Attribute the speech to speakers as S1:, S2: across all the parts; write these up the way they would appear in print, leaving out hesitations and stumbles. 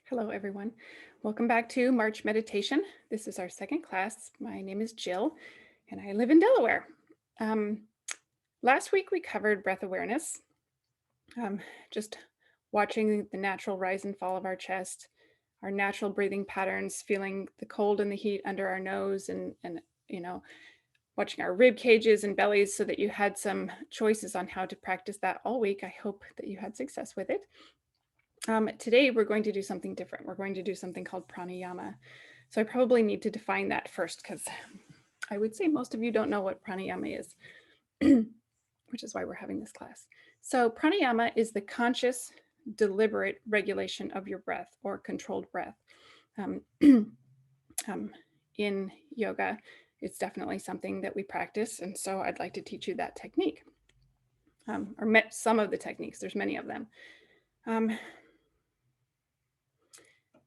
S1: Hello, everyone. Welcome back to March Meditation. This is our second class. My name is Jill, and I live in Delaware. Um, Last week, we covered breath awareness, just watching the natural rise and fall of our chest, our natural breathing patterns, feeling the cold and the heat under our nose, and watching our rib cages and bellies, so that you had some choices on how to practice that all week. I hope that you had success with it. Today, we're going to do something different. We're going to do something called pranayama. So I probably need to define that first, because I would say most of you don't know what pranayama is, which is why we're having this class. So pranayama is the conscious, deliberate regulation of your breath, or controlled breath. Um, in yoga, it's definitely something that we practice, and so I'd like to teach you that technique, or some of the techniques. There's many of them.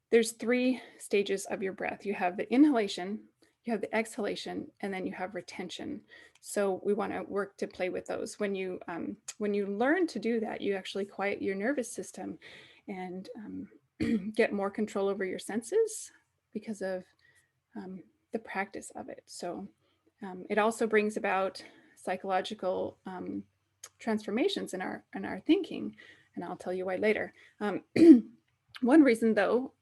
S1: There's three stages of your breath. You have the inhalation, you have the exhalation, and then you have retention. So we want to work to play with those. When you learn to do that, you actually quiet your nervous system and get more control over your senses because of the practice of it. So it also brings about psychological transformations in our thinking, and I'll tell you why later. One reason, though,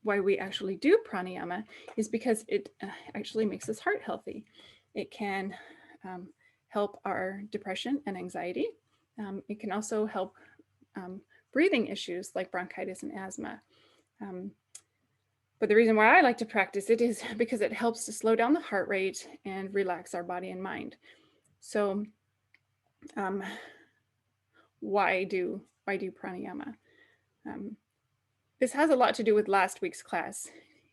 S1: why we actually do pranayama is because it actually makes us heart healthy. It can help our depression and anxiety. It can also help breathing issues like bronchitis and asthma. But the reason why I like to practice it is because it helps to slow down the heart rate and relax our body and mind. So why do pranayama? This has a lot to do with last week's class.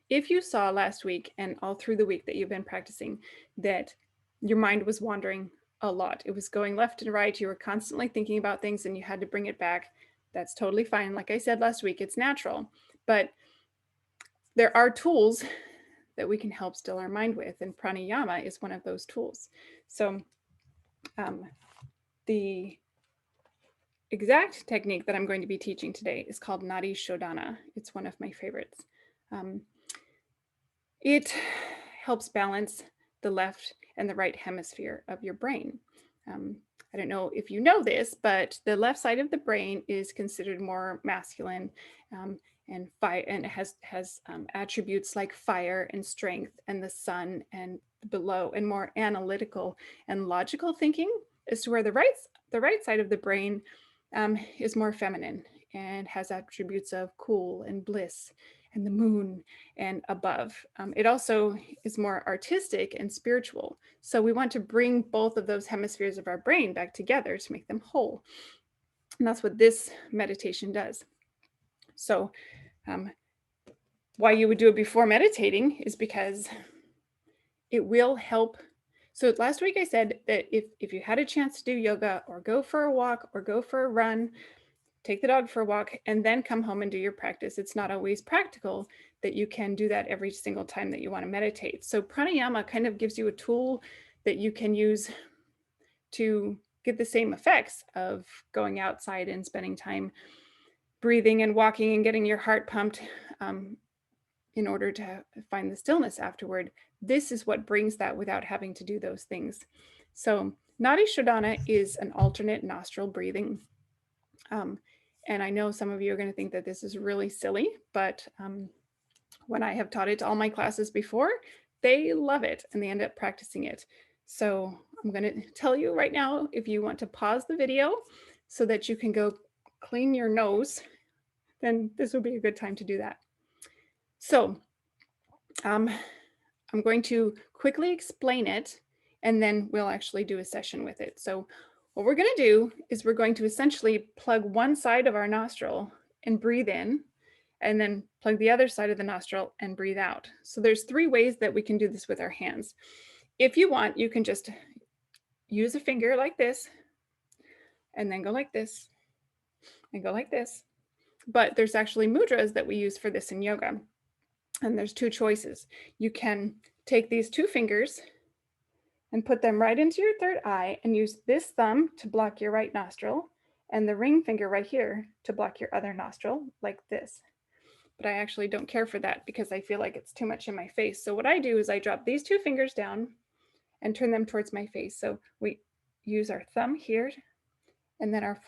S1: If you saw last week and all through the week that you've been practicing that your mind was wandering a lot, it was going left and right, you were constantly thinking about things and you had to bring it back, that's totally fine. Like I said last week, it's natural, but there are tools that we can help still our mind with, and pranayama is one of those tools. So the exact technique that I'm going to be teaching today is called Nadi Shodhana. It's one of my favorites. It helps balance the left and the right hemisphere of your brain. I don't know if you know this, but the left side of the brain is considered more masculine, and fire, and it has attributes like fire and strength and the sun and below, and more analytical and logical thinking, as to where the right side of the brain is more feminine and has attributes of cool and bliss and the moon and above. It also is more artistic and spiritual. So we want to bring both of those hemispheres of our brain back together to make them whole. And that's what this meditation does. So why you would do it before meditating is because it will help. So last week I said that if you had a chance to do yoga or go for a walk or go for a run, take the dog for a walk, and then come home and do your practice, it's not always practical that you can do that every single time that you want to meditate. So pranayama kind of gives you a tool that you can use to get the same effects of going outside and spending time breathing and walking and getting your heart pumped in order to find the stillness afterward. This is what brings that without having to do those things. So Nadi Shodhana is an alternate nostril breathing. And I know some of you are going to think that this is really silly, but when I have taught it to all my classes before, they love it and they end up practicing it. So I'm going to tell you right now, if you want to pause the video so that you can go clean your nose, then this would be a good time to do that. So I'm going to quickly explain it, and then we'll actually do a session with it. So what we're going to do is we're going to essentially plug one side of our nostril and breathe in, and then plug the other side of the nostril and breathe out. So there's three ways that we can do this with our hands. If you want, you can just use a finger like this, and then go like this, and go like this. But there's actually mudras that we use for this in yoga. And there's two choices. You can take these two fingers and put them right into your third eye and use this thumb to block your right nostril and the ring finger right here to block your other nostril, like this. but I actually don't care for that because I feel like it's too much in my face. So what I do is I drop these two fingers down and turn them towards my face. So we use our thumb here and then our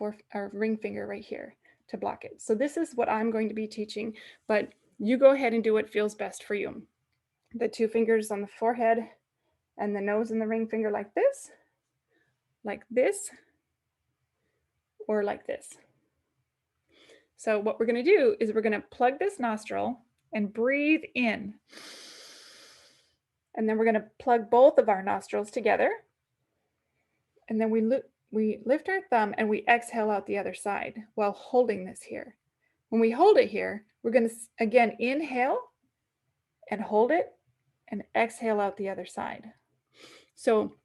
S1: ring finger right here to block it. So this is what I'm going to be teaching, but you go ahead and do what feels best for you. The two fingers on the forehead and the nose and the ring finger like this, or like this. So what we're going to do is we're going to plug this nostril and breathe in. And then we're going to plug both of our nostrils together. And then we lift our thumb and we exhale out the other side while holding this here. When we hold it here, we're going to again inhale and hold it and exhale out the other side. So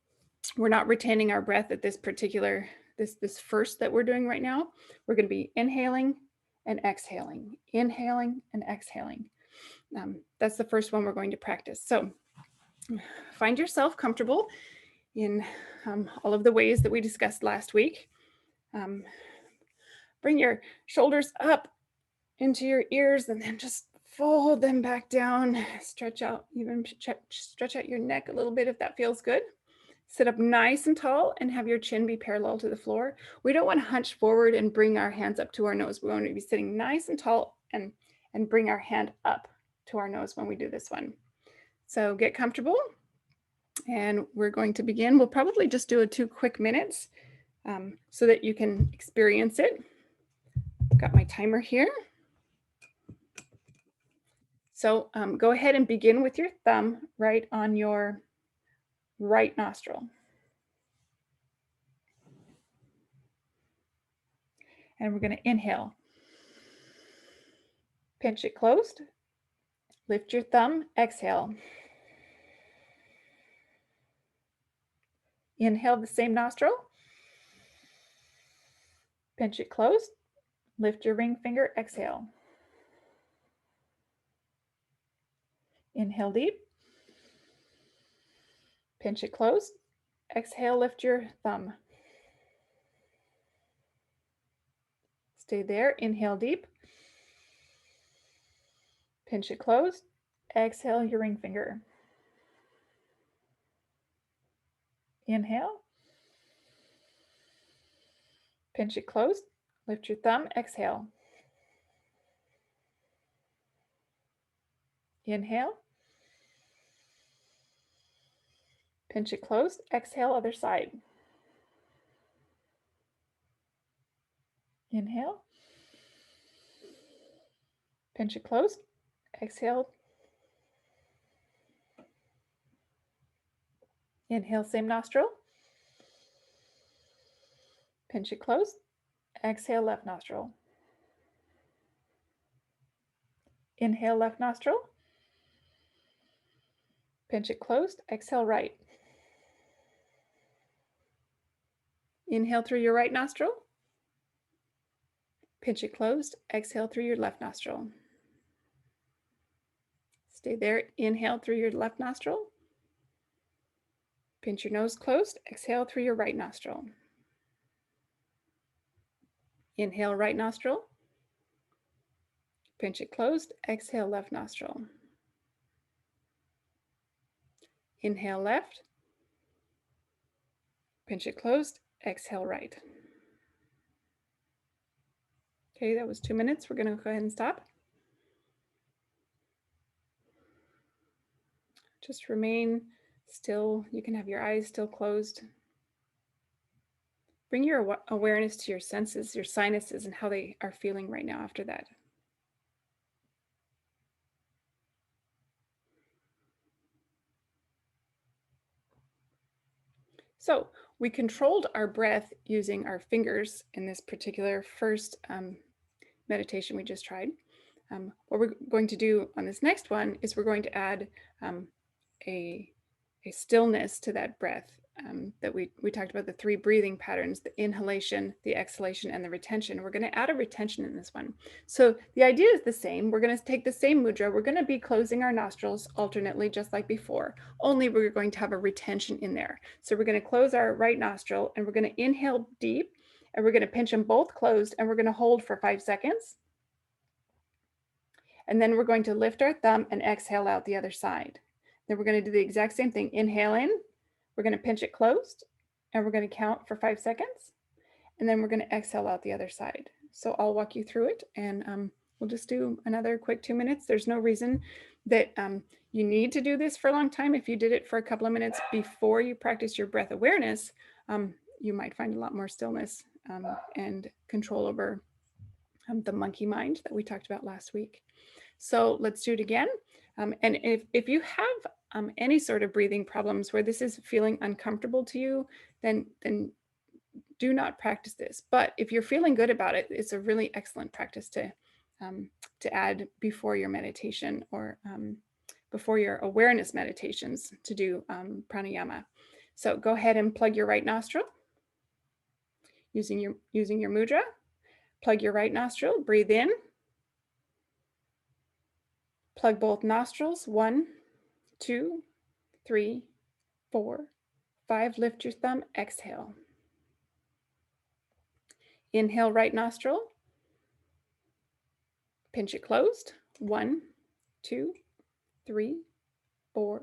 S1: we're not retaining our breath at this particular, this first that we're doing right now. We're going to be inhaling and exhaling, inhaling and exhaling. That's the first one we're going to practice. So find yourself comfortable in all of the ways that we discussed last week. Bring your shoulders up into your ears and then just fold them back down. Stretch out, even stretch out your neck a little bit if that feels good. Sit up nice and tall and have your chin be parallel to the floor. We don't want to hunch forward and bring our hands up to our nose. We want to be sitting nice and tall and bring our hand up to our nose when we do this one. So get comfortable and we're going to begin. We'll probably just do 2 quick minutes so that you can experience it. I've got my timer here. So go ahead and begin with your thumb right on your right nostril. And we're going to inhale. Pinch it closed. Lift your thumb, exhale. Inhale the same nostril. Pinch it closed. Lift your ring finger, exhale. Inhale deep. Pinch it closed. Exhale, lift your thumb. Stay there. Inhale deep. Pinch it closed. Exhale your ring finger. Inhale. Pinch it closed. Lift your thumb. Exhale. Inhale. Pinch it closed. Exhale, other side. Inhale. Pinch it closed. Exhale. Inhale, same nostril. Pinch it closed. Exhale, left nostril. Inhale, left nostril. Pinch it closed. Exhale, right. Inhale through your right nostril. Pinch it closed. Exhale through your left nostril. Stay there. Inhale through your left nostril. Pinch your nose closed. Exhale through your right nostril. Inhale, right nostril. Pinch it closed. Exhale, left nostril. Inhale, left. Pinch it closed. Exhale, right. Okay, that was 2 minutes. We're going to go ahead and stop. Just remain still. You can have your eyes still closed. Bring your awareness to your senses, your sinuses, and how they are feeling right now after that. So we controlled our breath using our fingers in this particular first meditation we just tried. What we're going to do on this next one is we're going to add a stillness to that breath that we talked about, the 3 breathing patterns, the inhalation, the exhalation, and the retention. We're going to add a retention in this one. So the idea is the same. We're going to take the same mudra. We're going to be closing our nostrils alternately, just like before, only we're going to have a retention in there. So we're going to close our right nostril and we're going to inhale deep and we're going to pinch them both closed and we're going to hold for 5 seconds. And then we're going to lift our thumb and exhale out the other side. Then we're going to do the exact same thing. Inhale in, we're going to pinch it closed, and we're going to count for 5 seconds. And then we're going to exhale out the other side. So I'll walk you through it, and we'll just do another quick 2 minutes. There's no reason that you need to do this for a long time. If you did it for a couple of minutes before you practice your breath awareness, you might find a lot more stillness and control over the monkey mind that we talked about last week. So let's do it again. And if you have any sort of breathing problems where this is feeling uncomfortable to you, then do not practice this. But if you're feeling good about it, it's a really excellent practice to add before your meditation or before your awareness meditations to do pranayama. So go ahead and plug your right nostril using your mudra. Plug your right nostril, breathe in. Plug both nostrils, 1, 2, 3, 4, 5. Lift your thumb, exhale. Inhale, right nostril. Pinch it closed, 1, 2, 3, 4,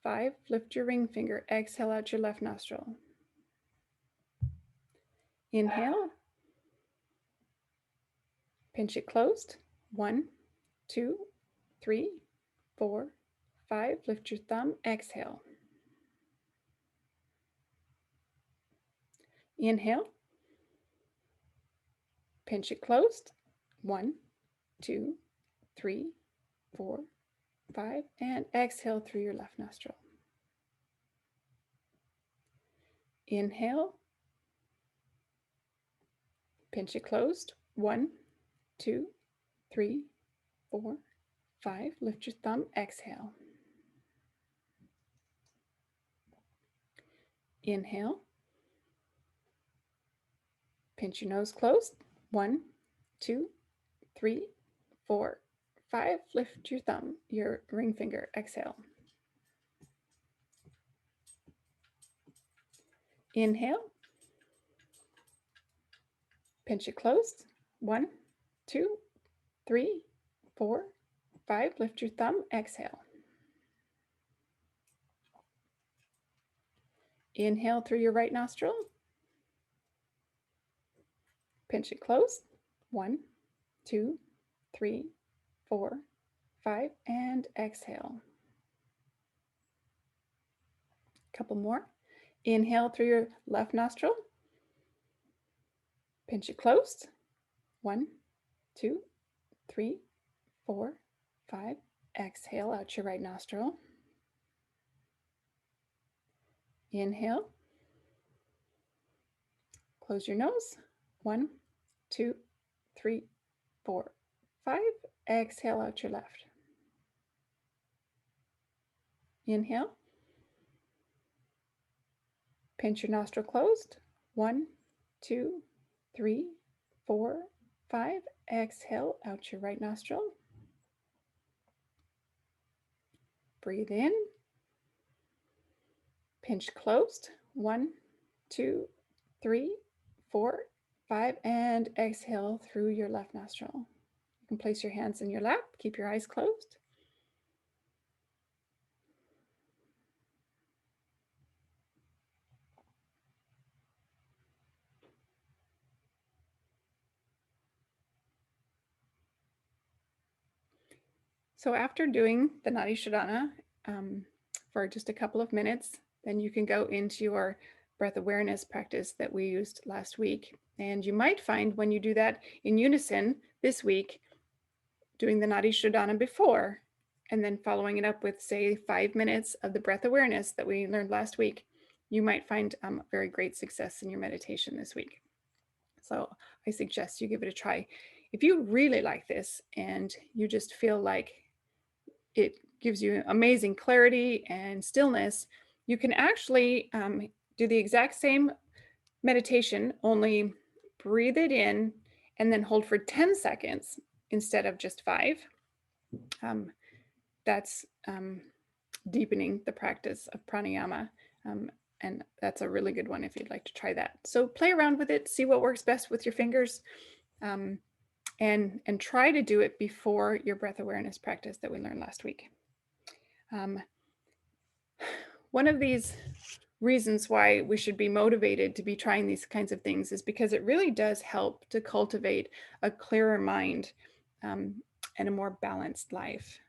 S1: 5. Lift your ring finger, exhale out your left nostril. Inhale. Pinch it closed, 1, 2, 3, 4, 5. Lift your thumb, exhale. Inhale. Pinch it closed, 1, 2, 3, 4, 5, and exhale through your left nostril. Inhale. Pinch it closed, 1, 2, 3, 4, 5. Lift your thumb, exhale. Inhale. Pinch your nose closed, 1, 2, 3, 4, 5. Lift your thumb, your ring finger, exhale. Inhale. Pinch it closed, 1, 2, 3, 4, 5. Lift your thumb, exhale. Inhale through your right nostril. Pinch it closed, 1, 2, 3, 4, 5, and exhale. Couple more. Inhale through your left nostril. Pinch it closed, 1, 2, 3, 4, 5. Exhale out your right nostril. Inhale. Close your nose, 1, 2, 3, 4, 5. Exhale out your left. Inhale. Pinch your nostril closed, 1, 2, 3, 4, 5. Exhale out your right nostril. Breathe in. Pinch closed, 1, 2, 3, 4, 5, and exhale through your left nostril. You can place your hands in your lap, keep your eyes closed. So after doing the Nadi Shodhana for just a couple of minutes, then you can go into your breath awareness practice that we used last week. And you might find when you do that in unison this week, doing the Nadi Shodhana before, and then following it up with, say, 5 minutes of the breath awareness that we learned last week, you might find very great success in your meditation this week. So I suggest you give it a try. If you really like this and you just feel like it gives you amazing clarity and stillness, you can actually do the exact same meditation, only breathe it in and then hold for 10 seconds instead of just 5. That's deepening the practice of pranayama. And that's a really good one if you'd like to try that. So play around with it, see what works best with your fingers. and try to do it before your breath awareness practice that we learned last week. One of these reasons why we should be motivated to be trying these kinds of things is because it really does help to cultivate a clearer mind and a more balanced life.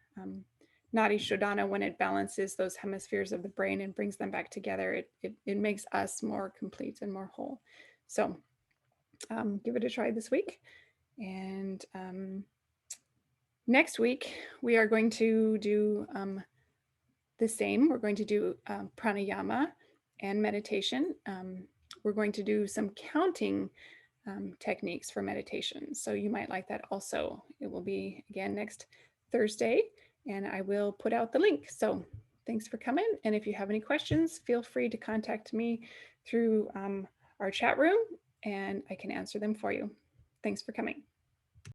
S1: Nadi Shodhana, when it balances those hemispheres of the brain and brings them back together, it makes us more complete and more whole. So give it a try this week. And next week, we are going to do the same. We're going to do pranayama and meditation. We're going to do some counting techniques for meditation. So you might like that also. It will be again next Thursday, and I will put out the link. So thanks for coming. And if you have any questions, feel free to contact me through our chat room, and I can answer them for you. Thanks for coming.